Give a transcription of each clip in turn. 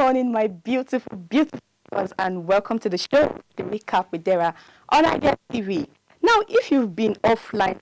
morning, my beautiful, beautiful viewers, and welcome to the show, The Recap with Dara, on Idea TV. Now, if you've been offline,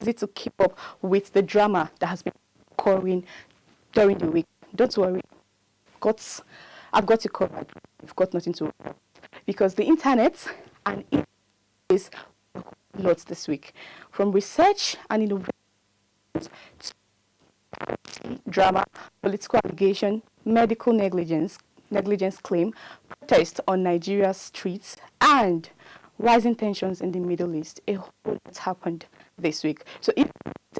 to keep up with the drama that has been occurring during the week, don't worry. I've got you covered. You've got nothing to worry about. Because the internet and it is lots this week. From research and innovation to drama, political allegation, medical negligence claim, protests on Nigeria's streets, and rising tensions in the Middle East. A whole lot happened this week. So if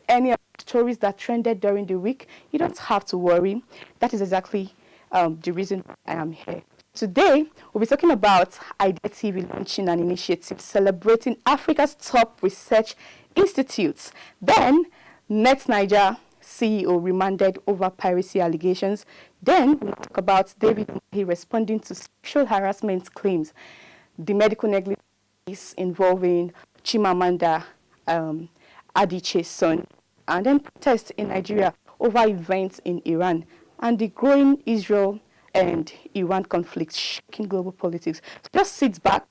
any of the stories that trended during the week, you don't have to worry. That is exactly the reason I am here. Today, we'll be talking about Idea TV launching an initiative celebrating Africa's top research institutes. Then, NETNAIJA CEO remanded over piracy allegations. Then, we'll talk about David UMAHI responding to sexual harassment claims. The medical negligence involving CHIMAMANDA, ADICHIE'S son, and then protests in Nigeria over events in Iran, and the growing Israel and Iran conflict shaking global politics. So just sit back,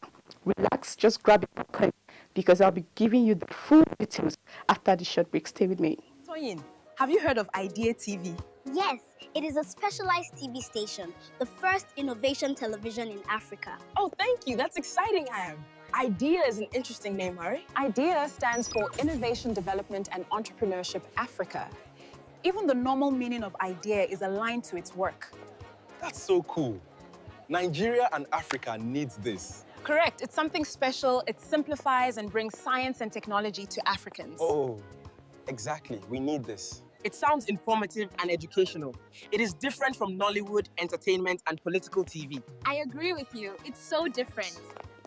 relax, just grab your popcorn, because I'll be giving you the full details after the short break. Stay with me. Toyin, have you heard of Idea TV? Yes, it is a specialized TV station, the first innovation television in Africa. Oh, thank you. That's exciting, Ayam. IDEA is an interesting name, Hari. IDEA stands for Innovation Development and Entrepreneurship Africa. Even the normal meaning of idea is aligned to its work. That's so cool. Nigeria and Africa needs this. Correct. It's something special. It simplifies and brings science and technology to Africans. Oh, exactly. We need this. It sounds informative and educational. It is different from Nollywood, entertainment, and political TV. I agree with you. It's so different.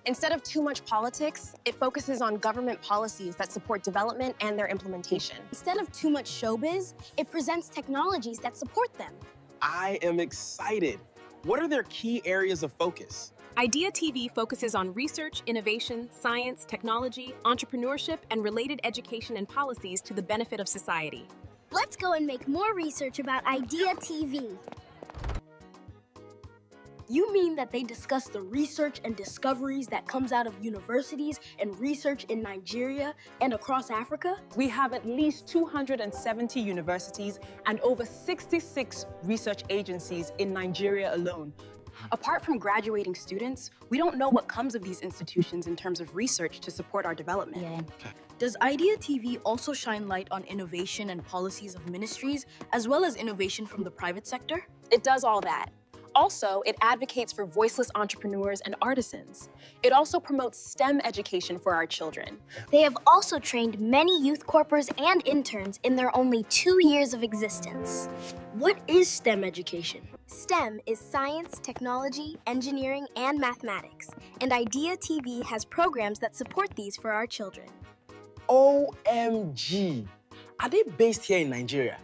Instead of too much politics, it focuses on government policies that support development and their implementation. Instead of too much showbiz, it presents technologies that support them. I am excited. What are their key areas of focus? Idea TV focuses on research, innovation, science, technology, entrepreneurship, and related education and policies to the benefit of society. Let's go and make more research about Idea TV. You mean that they discuss the research and discoveries that comes out of universities and research in Nigeria and across Africa? We have at least 270 universities and over 66 research agencies in Nigeria alone. Apart from graduating students, we don't know what comes of these institutions in terms of research to support our development. Does Idea TV also shine light on innovation and policies of ministries, as well as innovation from the private sector? It does all that. Also, it advocates for voiceless entrepreneurs and artisans. It also promotes STEM education for our children. They have also trained many youth corpers and interns in their only 2 years of existence. What is STEM education? STEM is science, technology, engineering, and mathematics, and Idea TV has programs that support these for our children. OMG! Are they based here in Nigeria?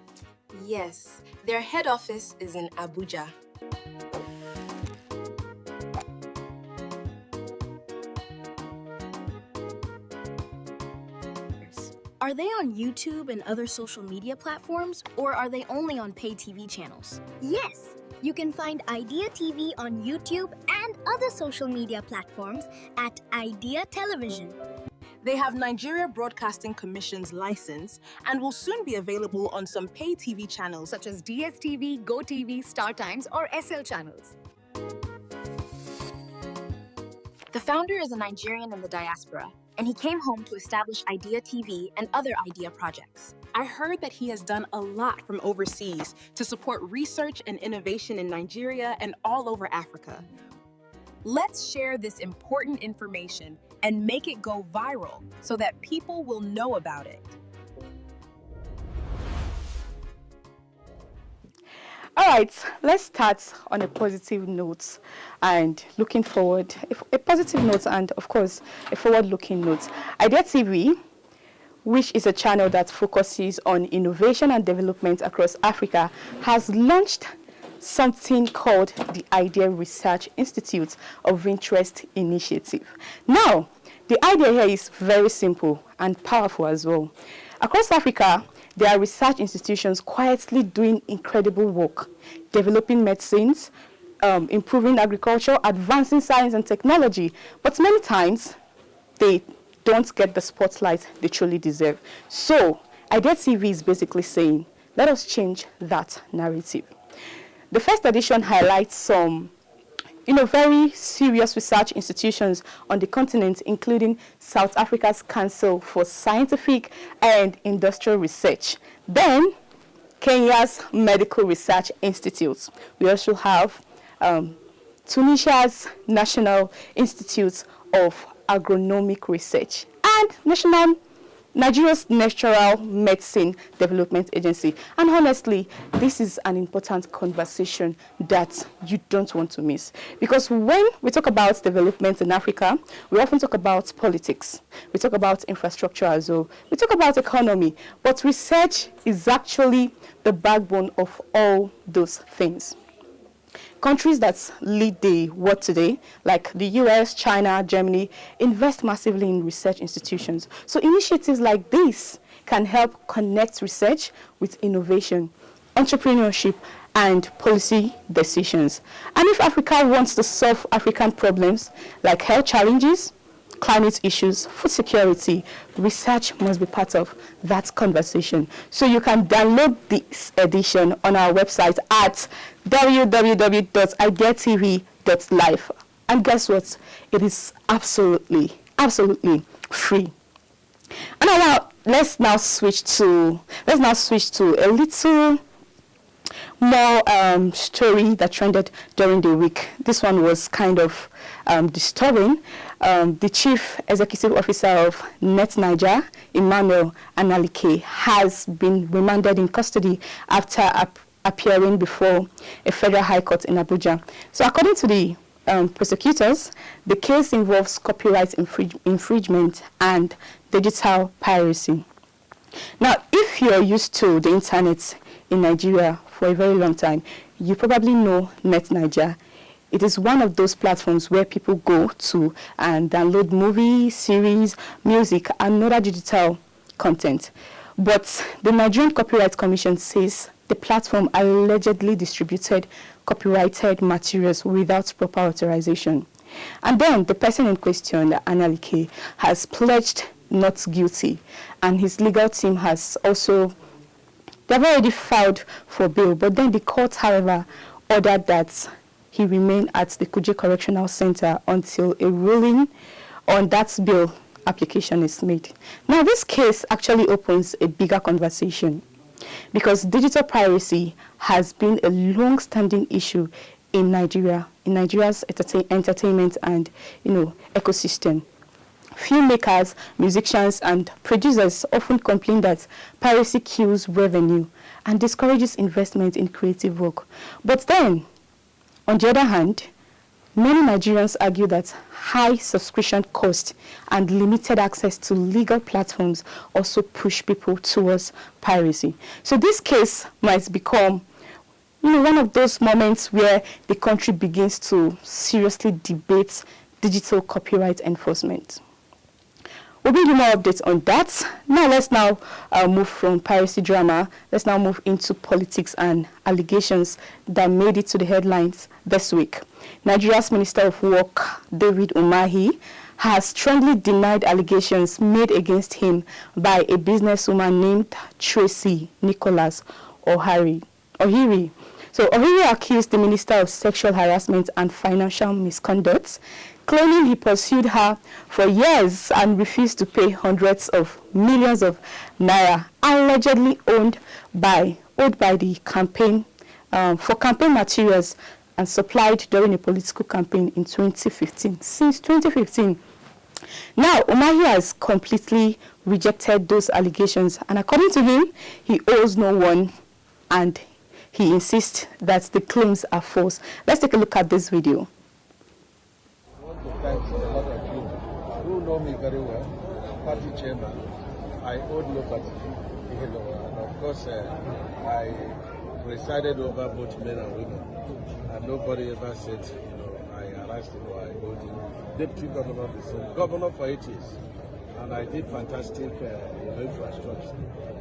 Yes, their head office is in Abuja. Are they on YouTube and other social media platforms, or are they only on pay TV channels? Yes, you can find Idea TV on YouTube and other social media platforms at Idea Television. They have Nigeria Broadcasting Commission's license and will soon be available on some pay TV channels such as DSTV, GoTV, Star Times, or SL channels. The founder is a Nigerian in the diaspora, and he came home to establish Idea TV and other Idea projects. I heard that he has done a lot from overseas to support research and innovation in Nigeria and all over Africa. Let's share this important information and make it go viral so that people will know about it. All right, let's start on a positive note and looking forward. A positive note and, of course, a forward-looking note. Idea TV, which is a channel that focuses on innovation and development across Africa, has launched something called the Idea Research Institute of Interest Initiative. Now, the idea here is very simple and powerful as well. Across Africa, there are research institutions quietly doing incredible work, developing medicines, improving agriculture, advancing science and technology. But many times, they don't get the spotlight they truly deserve. So, Idea TV is basically saying, let us change that narrative. The first edition highlights some very serious research institutions on the continent, including South Africa's Council for Scientific and Industrial Research. Then, Kenya's Medical Research Institute. We also have Tunisia's National Institute of Agronomic Research and Nigeria's Natural Medicine Development Agency. And honestly, this is an important conversation that you don't want to miss. Because when we talk about development in Africa, we often talk about politics. We talk about infrastructure as well. We talk about economy. But research is actually the backbone of all those things. Countries that lead the world today, like the US, China, Germany, invest massively in research institutions. So initiatives like this can help connect research with innovation, entrepreneurship, and policy decisions. And if Africa wants to solve African problems like health challenges, climate issues, food security, research must be part of that conversation. So you can download this edition on our website at www.ideatv.live. And guess what? It is absolutely free. And now let's now switch to a little more story that trended during the week. This one was kind of disturbing. The Chief Executive Officer of NETNAIJA, Emmanuel Analike, has been remanded in custody after appearing before a federal high court in Abuja. So according to the prosecutors, the case involves copyright infringement and digital piracy. Now, if you're used to the internet in Nigeria for a very long time, you probably know NETNAIJA. It is one of those platforms where people go to and download movies, series, music, and other digital content. But the Nigerian Copyright Commission says the platform allegedly distributed copyrighted materials without proper authorization. And then the person in question, Analike, has pledged not guilty, and his legal team has also, they've already filed for bail, but then the court, however, ordered that he remain at the Kuje Correctional Center until a ruling on that bail application is made. Now, this case actually opens a bigger conversation because digital piracy has been a long-standing issue in Nigeria, in Nigeria's entertainment and ecosystem. Filmmakers, musicians, and producers often complain that piracy kills revenue and discourages investment in creative work. But then, on the other hand, many Nigerians argue that high subscription costs and limited access to legal platforms also push people towards piracy. So this case might become one of those moments where the country begins to seriously debate digital copyright enforcement. We'll bring you more updates on that. Now let's move from piracy drama. Let's now move into politics and allegations that made it to the headlines this week. Nigeria's Minister of Work, David UMAHI, has strongly denied allegations made against him by a businesswoman named Tracy Nicholas Ohiri. So Ohiri accused the minister of sexual harassment and financial misconduct, claiming he pursued her for years and refused to pay hundreds of millions of naira allegedly owed by the campaign for campaign materials and supplied during a political campaign in 2015. Since 2015. Now, UMAHI has completely rejected those allegations, and according to him, he owes no one, and he insists that the claims are false. Let's take a look at this video. I want to thank a lot of you who know me very well, party chairman. I owed nobody, and of course I presided over both men and women, and nobody ever said, I harassed him or I owed him. Deputy governor, the same. Governor for 8 years. and I did fantastic infrastructure.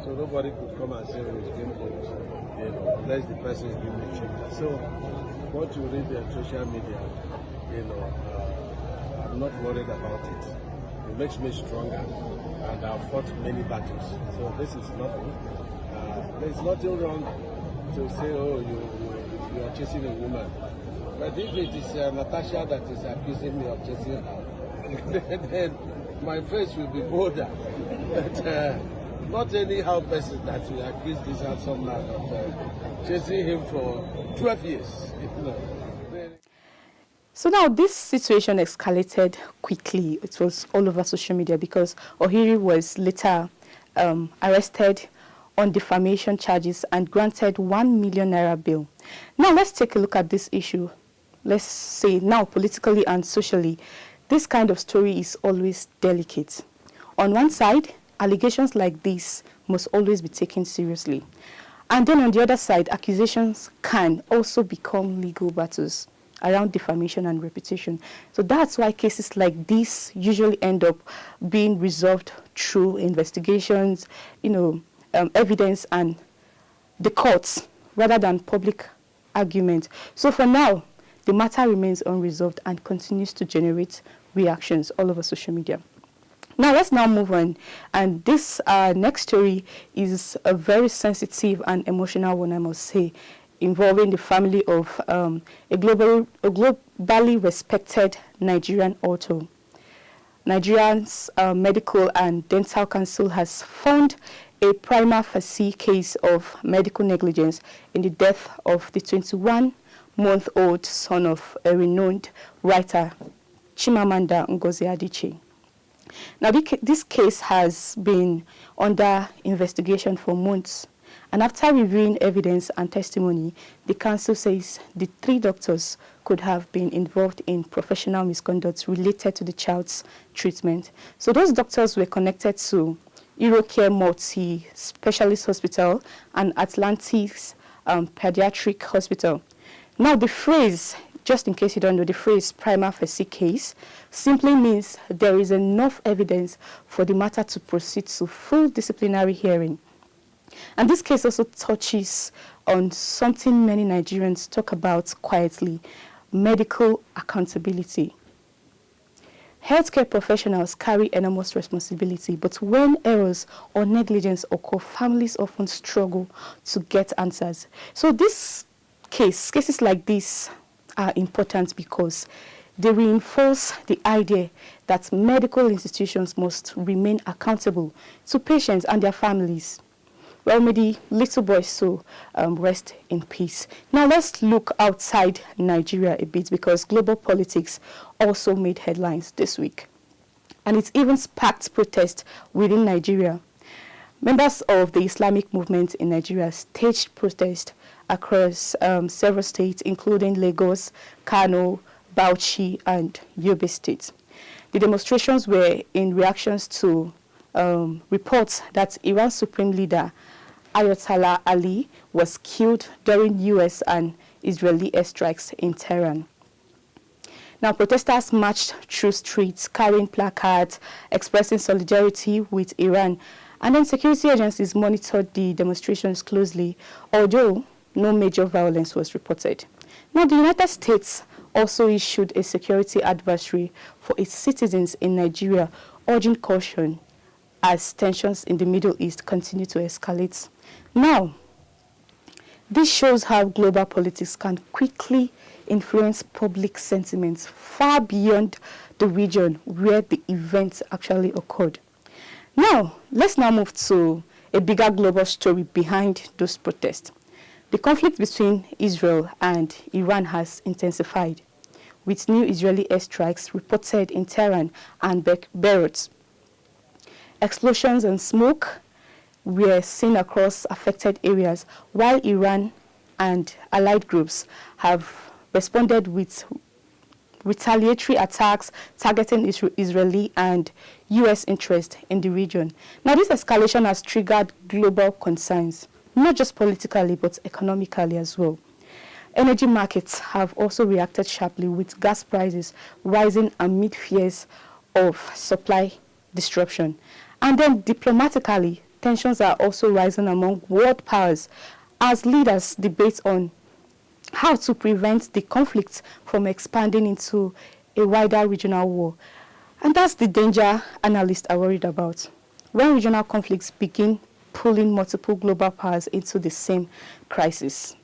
So nobody could come and say, oh, it's been good, unless the person is giving a check. So what you read on social media, I'm not worried about it. It makes me stronger, and I've fought many battles. So this is nothing. There's nothing wrong to say, oh, you are chasing a woman. But if it is Natasha that is accusing me of chasing her, then my face will be bolder. But not anyhow person that will accuse this handsome man of chasing him for 12 years. So now this situation escalated quickly. It was all over social media because Ohiri was later arrested on defamation charges and granted 1 million naira bail. Now let's take a look at this issue. Let's say now politically and socially, this kind of story is always delicate. On one side, allegations like this must always be taken seriously. And then on the other side, accusations can also become legal battles around defamation and reputation. So that's why cases like this usually end up being resolved through investigations, evidence and the courts rather than public argument. So for now, the matter remains unresolved and continues to generate reactions all over social media. Now let's now move on, and this next story is a very sensitive and emotional one, I must say, involving the family of a globally respected Nigerian author. Nigeria's Medical and Dental Council has found a prima facie case of medical negligence in the death of the 21-month-old son of a renowned writer, Chimamanda Ngozi Adichie. Now, this case has been under investigation for months, and after reviewing evidence and testimony, the council says the 3 doctors could have been involved in professional misconduct related to the child's treatment. So those doctors were connected to Eurocare Multi-Specialist Hospital and Atlantis Pediatric Hospital. Now, the phrase, just in case you don't know, the phrase prima facie case simply means there is enough evidence for the matter to proceed to full disciplinary hearing. And this case also touches on something many Nigerians talk about quietly: medical accountability. Healthcare professionals carry enormous responsibility, but when errors or negligence occur, families often struggle to get answers. So cases like this are important because they reinforce the idea that medical institutions must remain accountable to patients and their families. Well, may the little boy so rest in peace. Now let's look outside Nigeria a bit, because global politics also made headlines this week. And it even sparked protest within Nigeria. Members of the Islamic movement in Nigeria staged protest across several states, including Lagos, Kano, Bauchi, and Yobe states. The demonstrations were in reactions to reports that Iran's supreme leader Ayatollah Ali was killed during US and Israeli airstrikes in Tehran. Now, protesters marched through streets carrying placards expressing solidarity with Iran, and then security agencies monitored the demonstrations closely, although no major violence was reported. Now, the United States also issued a security advisory for its citizens in Nigeria, urging caution as tensions in the Middle East continue to escalate. Now, this shows how global politics can quickly influence public sentiments far beyond the region where the events actually occurred. Now, let's now move to a bigger global story behind those protests. The conflict between Israel and Iran has intensified, with new Israeli airstrikes reported in Tehran and Beirut. Explosions and smoke were seen across affected areas, while Iran and allied groups have responded with retaliatory attacks targeting Israeli and U.S. interests in the region. Now, this escalation has triggered global concerns, not just politically, but economically as well. Energy markets have also reacted sharply, with gas prices rising amid fears of supply disruption. And then diplomatically, tensions are also rising among world powers as leaders debate on how to prevent the conflict from expanding into a wider regional war. And that's the danger analysts are worried about. When regional conflicts begin pulling multiple global powers into the same crisis.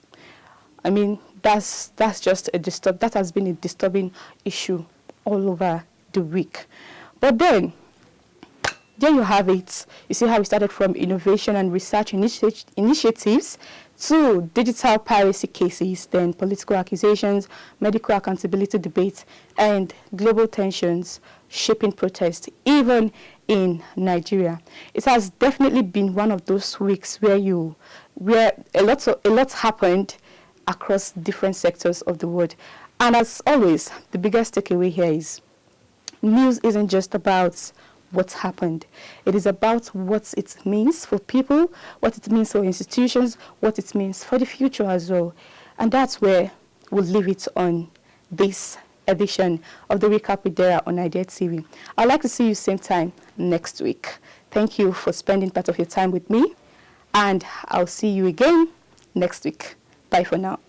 I mean, that's just that has been a disturbing issue all over the week. But then, there you have it. You see how we started from innovation and research initiatives to digital piracy cases, then political accusations, medical accountability debates, and global tensions shaping protests, even in Nigeria. It has definitely been one of those weeks where a lot happened across different sectors of the world. And as always, the biggest takeaway here is news isn't just about what happened. It is about what it means for people, what it means for institutions, what it means for the future as well. And that's where we'll leave it on this edition of the Recap with Dara on Idea TV. I'd like to see you same time next week. Thank you for spending part of your time with me, and I'll see you again next week. Bye for now.